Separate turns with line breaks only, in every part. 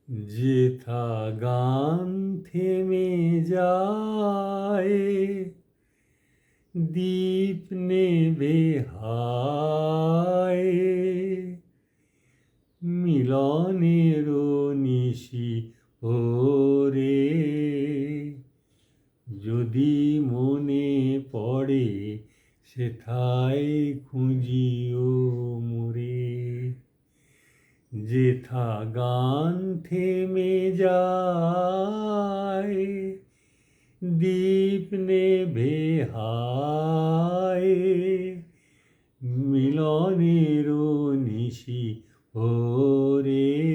যেথা গান থেমে যায়, দীপ নেবে হায়, মিলনেরও নিশি ওরে। যদি মনে পড়ে সেথায় খুঁজিও মোরে। যেথা গান থেমে যায়, দীপ নেভে হায়, মিলনেরও নিশি ওরে।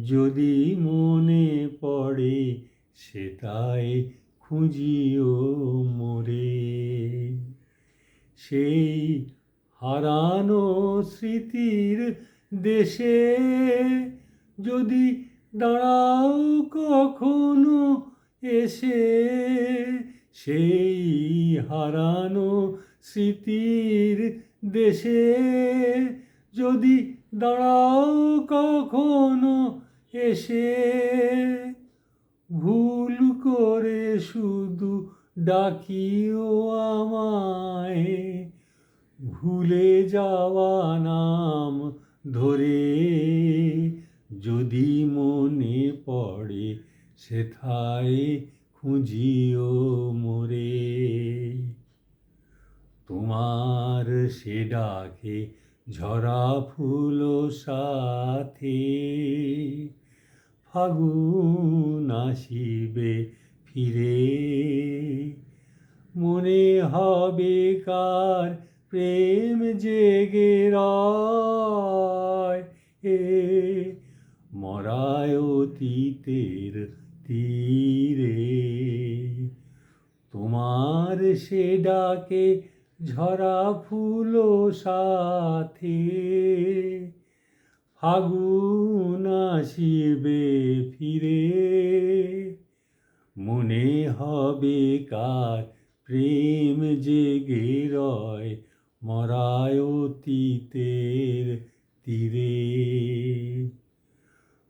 যদি মনে পড়ে সেটাই খুঁজিও মোরে। সেই হারানো স্মৃতির দেশে যদি দাঁড়াও কখনো এসে, সেই হারানো স্মৃতির দেশে যদি দাঁড়াও কখনো এসে, ভুল করে শুধু ডাকিও আমায়, ভুলে যাওয়া নাম ধরে। যদি মনে পড়ে সেথায় খুঁজিও মোরে। তোমার সে ডাকে ঝরা ফুল সাথে, ফাগুন আসিবে ফিরে। মনে হবে কার প্রেম জেগে রয়, মরায় অতীতের তীরে। তোমার সে ডাকে ঝরা ফুল সাথে, ফাগুন আসিবে ফিরে। মনে হবে কার প্রেম জেগে রয়, মরায় অতীতের তীরে।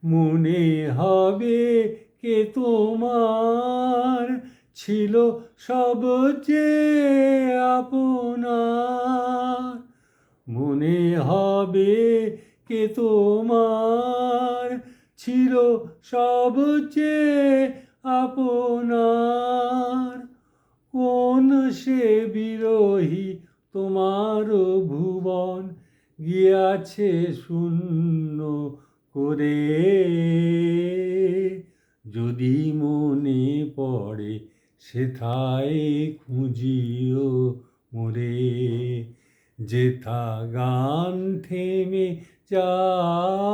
মনে হবে কে তোমার ছিল সবচেয়ে আপনার। মনে হবে কে তোমার ছিল সবচেয়ে আপনার। কোন সে বিরহী তোমার ভুবন গিয়াছে শূন্য করে। যদি মনে পড়ে সেথায় খুঁজিও মোরে। যেথা গান থেমে যায়,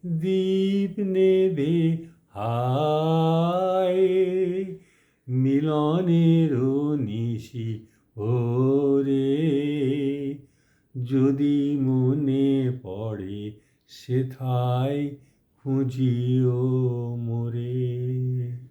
দীপ নেভে হায়, মিলনেরও নিশি ওরে। যদি মনে পড়ে সেথায় খুঁজিও মোরে।